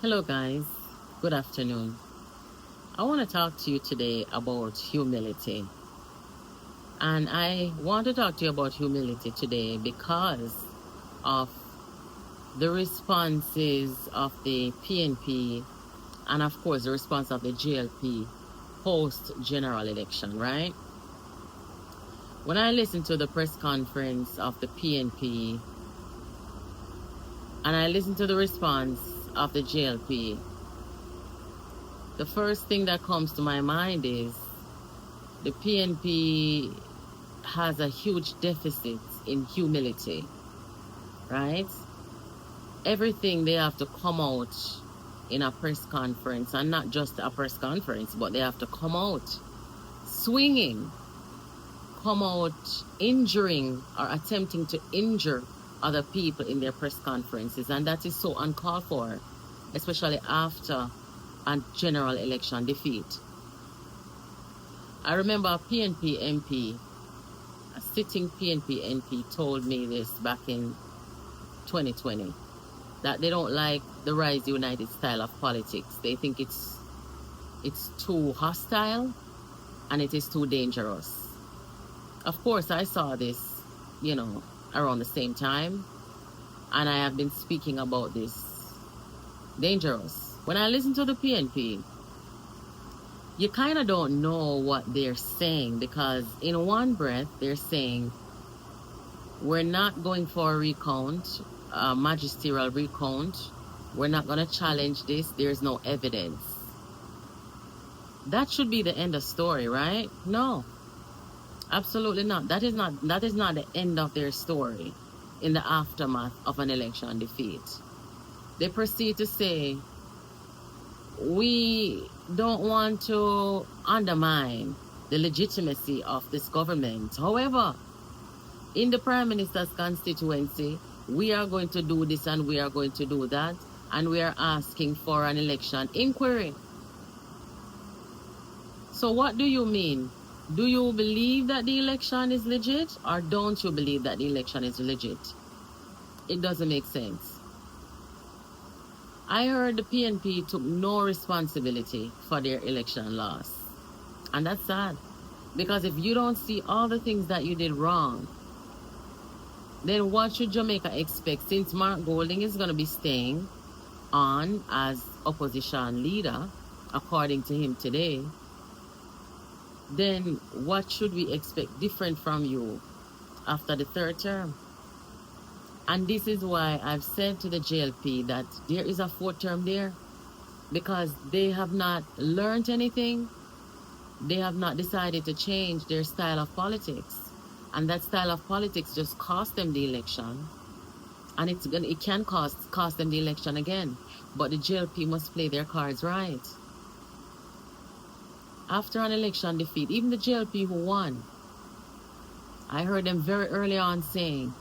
Hello, guys. Good afternoon. I want to talk to you today about humility. And I want to talk to you about humility today because of the responses of the PNP and, of course, the response of the JLP post general election, right? When I listened to the press conference of the PNP and I listened to the response of the JLP, the first thing that comes to my mind is the PNP has a huge deficit in humility, right? Everything they have to come out in a press conference, and not just a press conference, but they have to come out swinging, come out injuring or attempting to injure other people in their press conferences. And that is so uncalled for, especially after a general election defeat. I remember a PNP MP, a sitting PNP MP, told me this back in 2020, that they don't like the Rise United style of politics. They think it's too hostile and it is too dangerous. Of course, I saw this, around the same time, and I have been speaking about this dangerous. When I listen to the PNP, you kind of don't know what they're saying, because in one breath, they're saying, we're not going for a recount, a magisterial recount. We're not going to challenge this. There's no evidence. That should be the end of story, right? No, absolutely not. That is not the end of their story in the aftermath of an election defeat. They proceed to say, we don't want to undermine the legitimacy of this government. However, in the Prime Minister's constituency, we are going to do this and we are going to do that, and we are asking for an election inquiry. So what do you mean? Do you believe that the election is legit, or don't you believe that the election is legit? It doesn't make sense. I heard the PNP took no responsibility for their election loss. And that's sad. Because if you don't see all the things that you did wrong, then what should Jamaica expect, since Mark Golding is going to be staying on as opposition leader, according to him today? Then what should we expect different from you after the third term? And this is why I've said to the JLP that there is a fourth term there, because they have not learned anything. They have not decided to change their style of politics. And that style of politics just cost them the election. And it can cost them the election again. But the JLP must play their cards right. After an election defeat, even the JLP who won, I heard them very early on saying,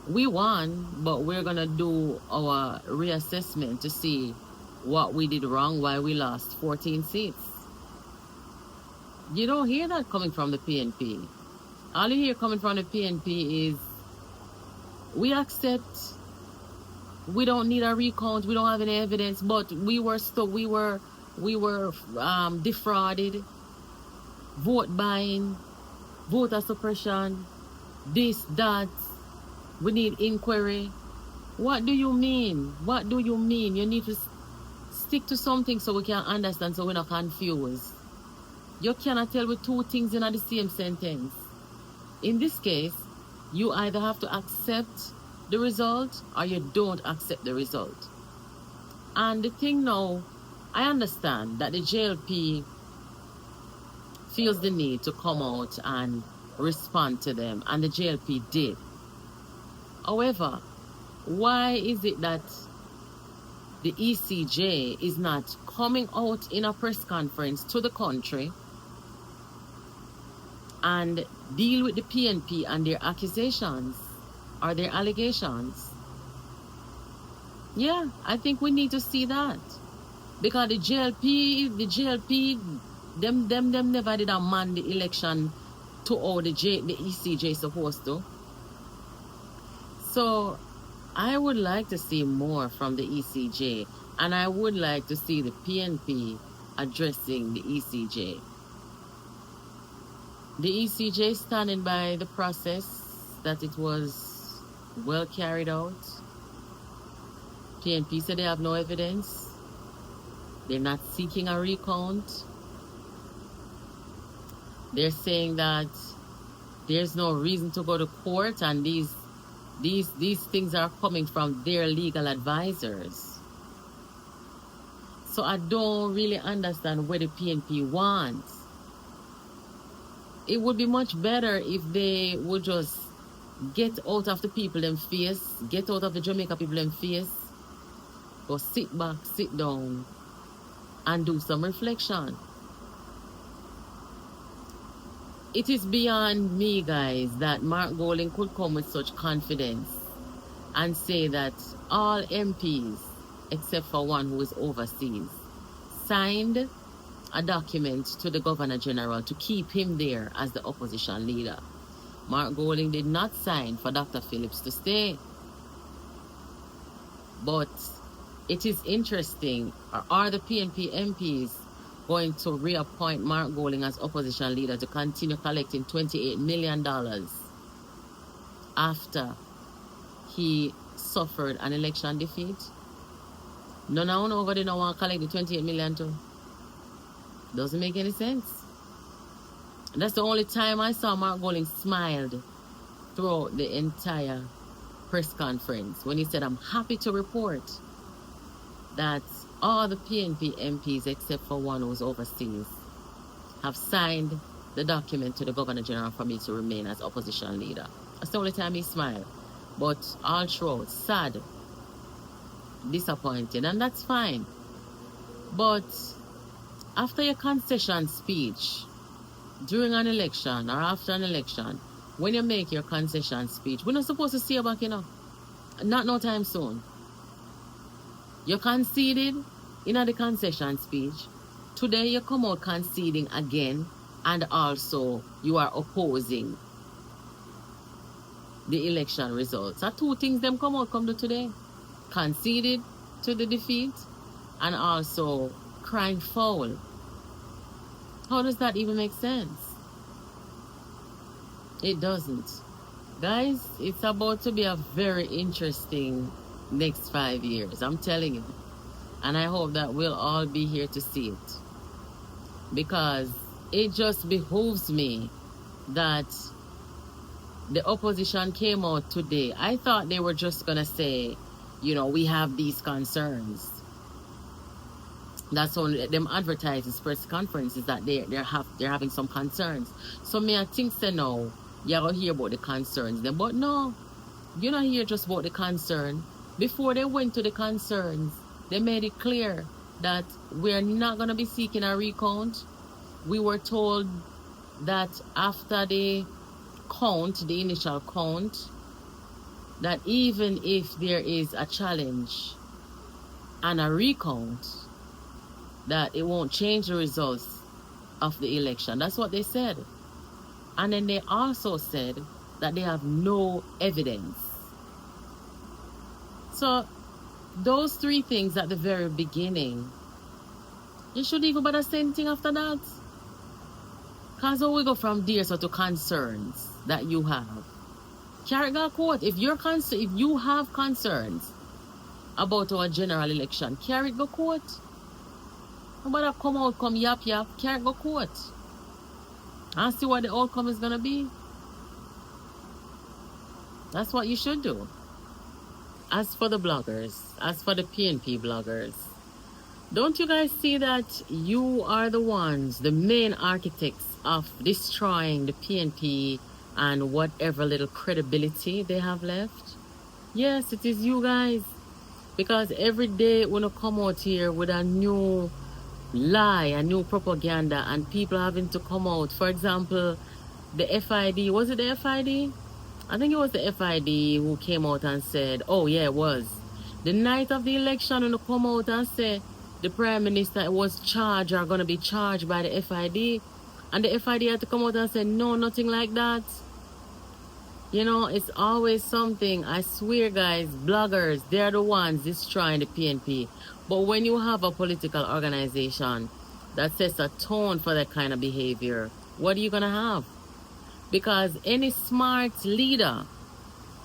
we won, but we're going to do our reassessment to see what we did wrong, why we lost 14 seats. You don't hear that coming from the PNP. All you hear coming from the PNP is, we accept, we don't need a recount, we don't have any evidence, but we were defrauded, vote buying, voter suppression, this, that. We need inquiry. What do you mean? What do you mean? You need to stick to something so we can understand, so we're not confused. You cannot tell with two things in the same sentence. In this case, you either have to accept the result or you don't accept the result. And the thing now, I understand that the JLP feels the need to come out and respond to them, and the JLP did. However, why is it that the ECJ is not coming out in a press conference to the country and deal with the PNP and their accusations or their allegations? Yeah, I think we need to see that. Because the JLP, them never did amend the election to how the ECJ is supposed to. So I would like to see more from the ECJ, and I would like to see the PNP addressing the ECJ. The ECJ standing by the process that it was well carried out. PNP said they have no evidence. They're not seeking a recount. They're saying that there's no reason to go to court, and these things are coming from their legal advisors. So I don't really understand what the PNP wants. It would be much better if they would just get out of the people them face, get out of the Jamaica people them face, go sit back, sit down, and do some reflection. It is beyond me, guys, that Mark Golding could come with such confidence and say that all MPs, except for one who is overseas, signed a document to the Governor General to keep him there as the opposition leader. Mark Golding did not sign for Dr. Phillips to stay. But it is interesting, are the PNP MPs going to reappoint Mark Golding as opposition leader to continue collecting $28 million after he suffered an election defeat? None of over there don't want to collect the $28 million too. Doesn't make any sense. That's the only time I saw Mark Golding smiled throughout the entire press conference when he said, "I'm happy to report that all the PNP MPs, except for one who's overseas, have signed the document to the Governor General for me to remain as opposition leader." That's the only time he smiled. But all throughout, sad, disappointed, and that's fine. But after your concession speech, during an election or after an election, when you make your concession speech, we're not supposed to see you back, Not no time soon. You conceded in the concession speech. Today you come out conceding again, and also you are opposing the election results. Are two things them come to today. Conceded to the defeat and also crying foul. How does that even make sense? It doesn't. Guys, it's about to be a very interesting next 5 years. I'm telling you. And I hope that we'll all be here to see it. Because it just behooves me that the opposition came out today. I thought they were just going to say, we have these concerns. That's only them advertising press conferences that they're having some concerns. So me I think now you're gonna hear about the concerns then, but no, you're not hear just about the concern. Before they went to the concerns, they made it clear that we're not gonna be seeking a recount. We were told that after the initial count, that even if there is a challenge and a recount, that it won't change the results of the election. That's what they said. And then they also said that they have no evidence. So those three things at the very beginning, you shouldn't even bother saying anything after that. Because we go from there to concerns that you have. Carry go court. If you have concerns about our general election, carry it go court. Nobody come yap, carry it go court. And see what the outcome is gonna be. That's what you should do. As for the bloggers, as for the PNP bloggers, don't you guys see that you are the ones, the main architects of destroying the PNP and whatever little credibility they have left? Yes, it is you guys. Because every day when you come out here with a new lie, a new propaganda, and people having to come out. For example, the FID, was it the FID? I think it was the FID who came out and said, oh yeah, it was. The night of the election, when they come out and say the Prime Minister was charged or going to be charged by the FID, and the FID had to come out and say, no, nothing like that. You know, it's always something. I swear, guys, bloggers, they're the ones destroying the PNP. But when you have a political organization that sets a tone for that kind of behavior, what are you going to have? Because any smart leader,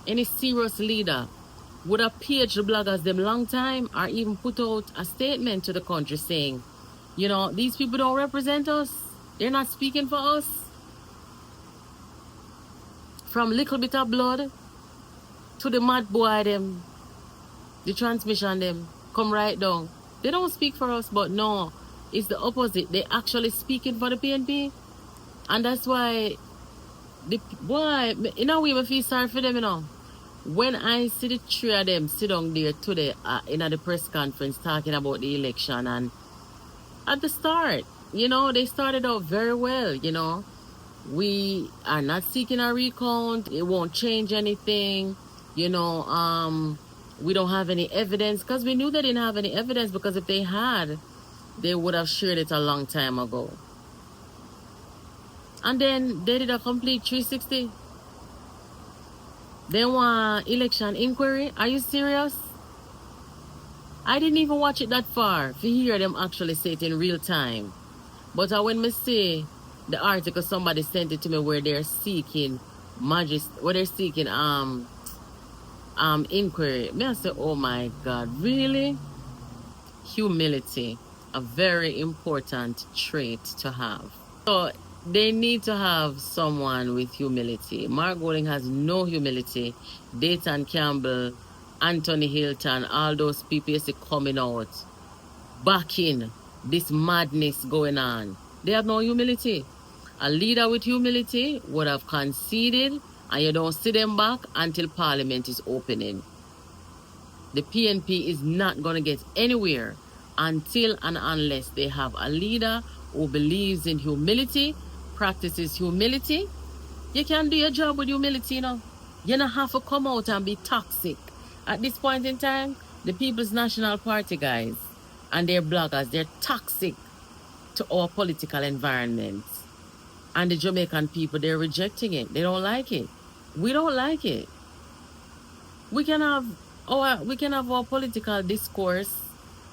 any serious leader would have paged the bloggers them long time or even put out a statement to the country saying, you know, these people don't represent us. They're not speaking for us. From little bit of blood to the mad boy them, the transmission them, come right down. They don't speak for us, but no, it's the opposite. They actually speaking for the PNP. And that's why, the boy, in a way, I feel sorry for them, you know. When I see the three of them sit down there today in the press conference talking about the election, and at the start, you know, they started out very well, you know. We are not seeking a recount. It won't change anything. You know, we don't have any evidence, because we knew they didn't have any evidence, because if they had, they would have shared it a long time ago. And then they did a complete 360. They want election inquiry. Are you serious? I didn't even watch it that far to hear them actually say it in real time. But when me see the article, somebody sent it to me where they're seeking inquiry. Me I say, oh my God, really? Humility, a very important trait to have. So they need to have someone with humility. Mark Golding has no humility. Dayton Campbell, Anthony Hilton, all those people see coming out, backing this madness going on. They have no humility. A leader with humility would have conceded, and you don't see them back until Parliament is opening. The PNP is not going to get anywhere until and unless they have a leader who believes in humility, practices humility. You can do your job with humility, you know. You don't have to come out and be toxic. At this point in time, the People's National Party guys and their bloggers, they're toxic to our political environment. And the Jamaican people, they're rejecting it. They don't like it. We don't like it. We can have our political discourse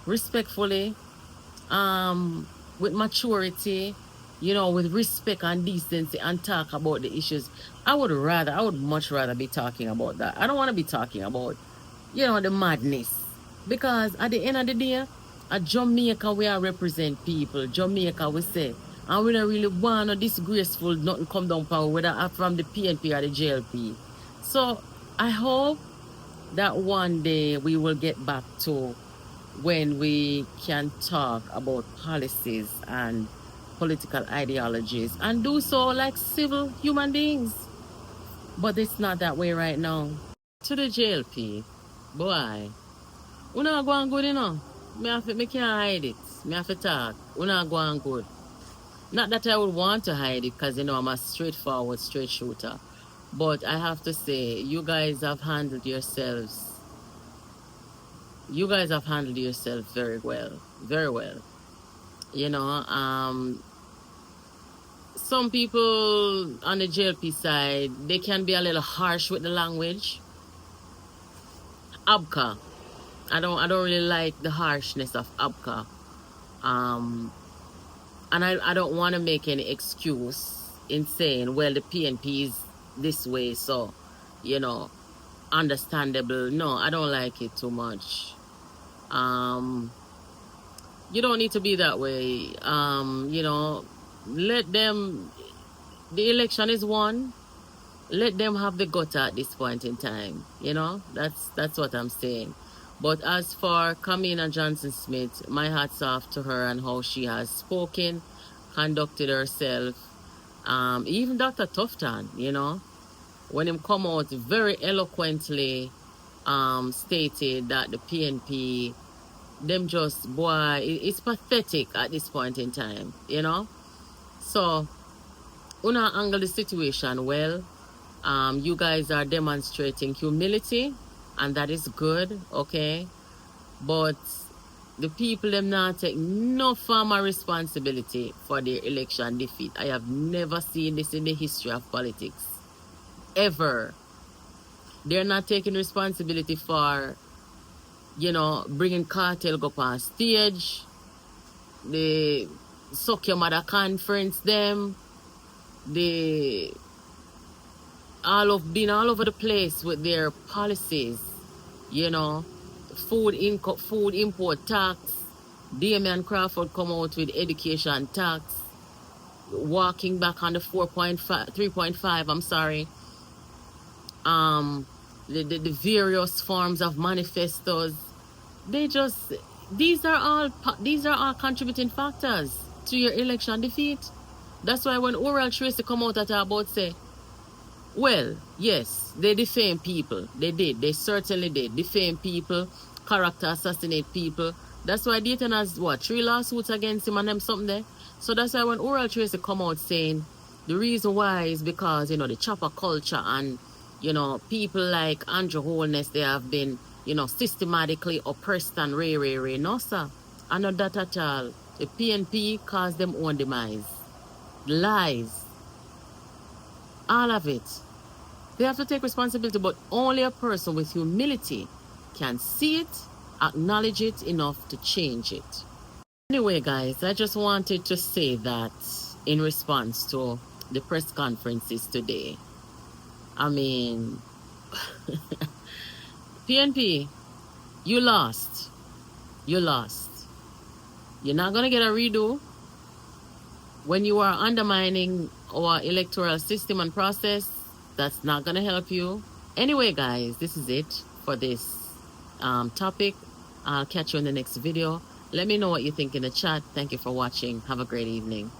respectfully, with maturity, you know, with respect and decency, and talk about the issues. I would much rather be talking about that. I don't want to be talking about, you know, the madness. Because at the end of the day, at Jamaica, we are represent people. Jamaica, we say, and we don't really want no disgraceful nothing come down power, whether from the PNP or the JLP. So I hope that one day we will get back to when we can talk about policies and political ideologies and do so like civil human beings. But it's not that way right now. To the JLP, boy, we not going good, you know. Me can't hide it. Me have to talk. We not going good. Not that I would want to hide it, because, you know, I'm a straightforward, straight shooter. But I have to say, you guys have handled yourselves. You guys have handled yourself very well. Very well. You know, some people on the JLP side, they can be a little harsh with the language. Abka. I don't really like the harshness of Abka. And I don't want to make any excuse in saying, well, the PNP is this way, so, you know, understandable. No, I don't like it too much. You don't need to be that way. You know, let them, the election is won. Let them have the gutter at this point in time. You know, that's what I'm saying. But as for Kamina Johnson-Smith, my hat's off to her and how she has spoken, conducted herself. Even Dr. Tufton, you know, when him come out very eloquently stated that the PNP, them just, boy, it's pathetic at this point in time, you know. So, una angle the situation well. You guys are demonstrating humility, and that is good, okay? But the people them not take no form of responsibility for their election defeat. I have never seen this in the history of politics. Ever. They're not taking responsibility for, you know, bringing cartel go on stage. They suck your mother conference them. They been all over the place with their policies, you know, food import tax. Damian Crawford come out with education tax, walking back on the 3.5, I'm sorry. The various forms of manifestos. These are all contributing factors to your election defeat. That's why when Oral Tracy come out at about say, well, yes, they defame people. They did. They certainly did. Defame people, character assassinate people. That's why Dayton has, 3 lawsuits against him and them something there. So that's why when Oral Tracy come out saying the reason why is because, you know, the chopper culture and, you know, people like Andrew Holness, they have been, you know, systematically oppressed and ray. No, sir. And not that at all. The PNP caused them own demise. Lies. All of it. They have to take responsibility, but only a person with humility can see it, acknowledge it enough to change it. Anyway, guys, I just wanted to say that in response to the press conferences today. I mean, PNP, you lost. You lost. You're not going to get a redo. When you are undermining our electoral system and process, that's not going to help you. Anyway, guys, this is it for this topic. I'll catch you in the next video. Let me know what you think in the chat. Thank you for watching. Have a great evening.